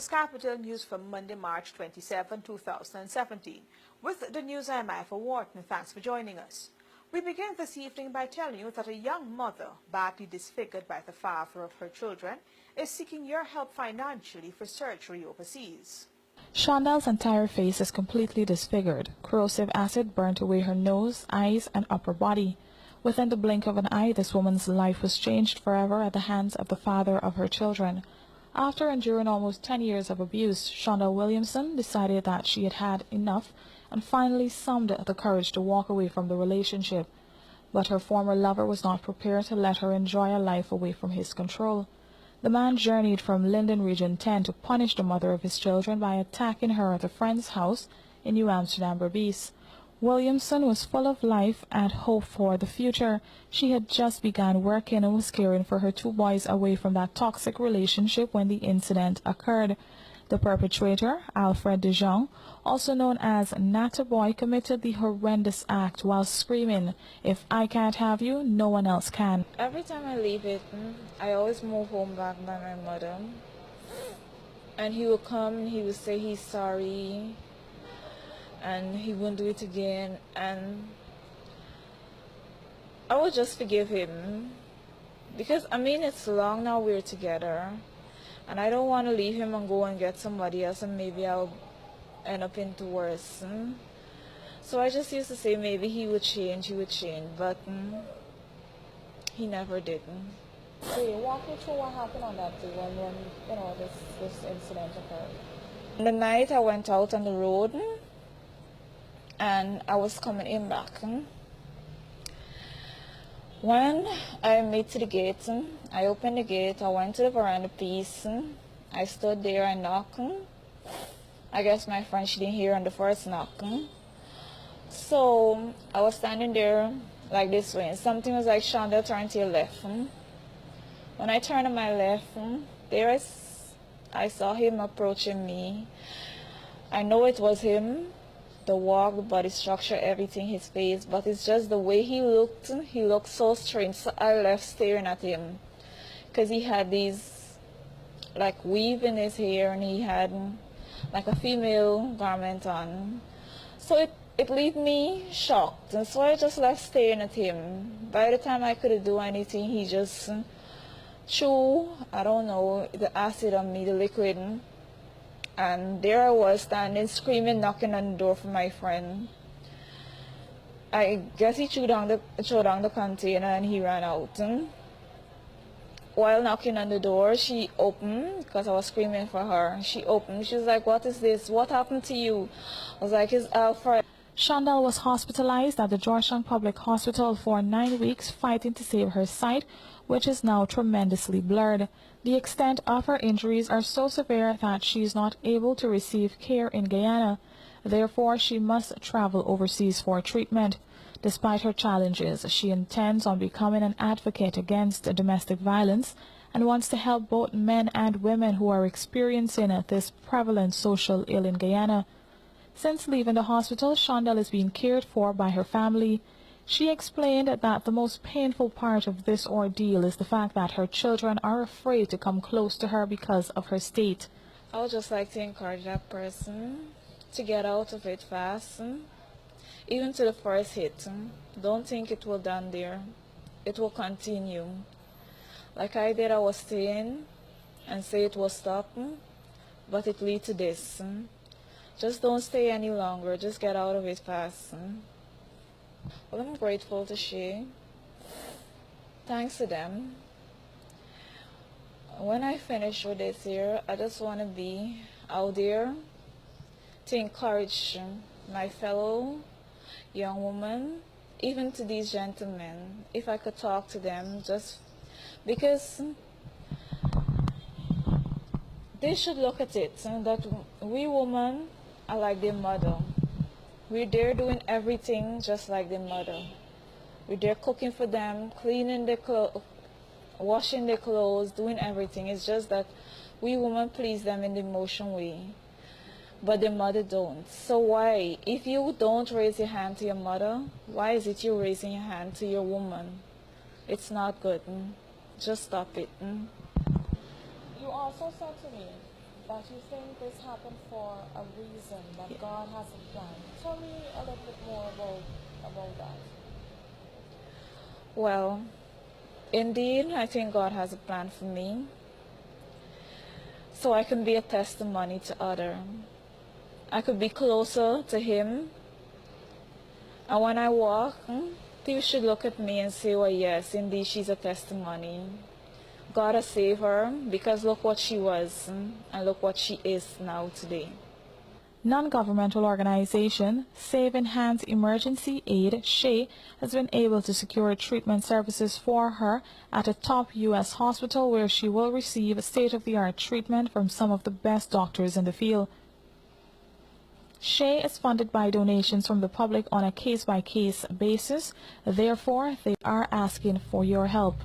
is Capital News for Monday, March 27, 2017. With the news, I'm Ivor Wharton. Thanks for joining us. We begin this evening by telling you that a young mother, badly disfigured by the father of her children, is seeking your help financially for surgery overseas. Shondell's entire face is completely disfigured. Corrosive acid burnt away her nose, eyes, and upper body. Within the blink of an eye, this woman's life was changed forever at the hands of the father of her children. After enduring almost 10 years of abuse, Shondell Williamson decided that she had had enough and finally summoned the courage to walk away from the relationship. But her former lover was not prepared to let her enjoy a life away from his control. The man journeyed from Linden Region 10 to punish the mother of his children by attacking her at a friend's house in New Amsterdam, Berbice. Williamson was full of life and hope for the future. She had just begun working and was caring for her 2 boys away from that toxic relationship when the incident occurred. The perpetrator, Alfred De Jong, also known as Natta Boy, committed the horrendous act while screaming, "If I can't have you, no one else can." Every time I leave it, I always move home back by my mother. And he would come and he would say he's sorry and he wouldn't do it again, and I would just forgive him because it's long now we're together and I don't want to leave him and go and get somebody else and maybe I'll end up into worse. So I just used to say maybe he would change, but he never did. So you walk me through what happened on that day when this incident occurred. The night I went out on the road and I was coming in back. When I made to the gate, I opened the gate, I went to the veranda piece, I stood there and knocked. I guess my friend, she didn't hear on the first knock. So I was standing there like this way and something was like, "Shondell, turn to your left." When I turned to my left, I saw him approaching me. I know it was him. The walk, the body structure, everything, his face, but it's just the way he looked so strange. So I left staring at him because he had these like weave in his hair and he had like a female garment on. So it left me shocked, and so I just left staring at him. By the time I could do anything, he just threw, I don't know, the acid on me, the liquid. And there I was standing, screaming, knocking on the door for my friend. I guess he threw down the container and he ran out. While knocking on the door, she opened, because I was screaming for her. She opened. She was like, "What is this? What happened to you?" I was like, "It's Alfred." Shondell was hospitalized at the Georgetown Public Hospital for 9 weeks, fighting to save her sight, which is now tremendously blurred. The extent of her injuries are so severe that she is not able to receive care in Guyana. Therefore, she must travel overseas for treatment. Despite her challenges, she intends on becoming an advocate against domestic violence and wants to help both men and women who are experiencing this prevalent social ill in Guyana. Since leaving the hospital, Shondell is being cared for by her family. She explained that the most painful part of this ordeal is the fact that her children are afraid to come close to her because of her state. I would just like to encourage that person to get out of it fast, even to the first hit. Don't think it will done there. It will continue. Like I did, I was staying and say it will stop, but it lead to this. Just don't stay any longer. Just get out of it fast. Well, I'm grateful to she. Thanks to them. When I finish with this here, I just want to be out there to encourage my fellow young women, even to these gentlemen, if I could talk to them, just because they should look at it, that we women are like their mother. We're there doing everything just like their mother. We're there cooking for them, cleaning their clothes, washing their clothes, doing everything. It's just that we women please them in the emotion way, but their mother don't. So why, if you don't raise your hand to your mother, why is it you raising your hand to your woman? It's not good. Just stop it. You also said to me That you think this happened for a reason, that God has a plan. Tell me a little bit more about that. Well, indeed, I think God has a plan for me, so I can be a testimony to others. I could be closer to Him, and when I walk, people should look at me and say, well, yes, indeed, she's a testimony. God has saved her, because look what she was, and look what she is now today. Non-governmental organization Save Enhanced Emergency Aid, SHE, has been able to secure treatment services for her at a top U.S. hospital where she will receive state-of-the-art treatment from some of the best doctors in the field. SHE is funded by donations from the public on a case-by-case basis. Therefore, they are asking for your help.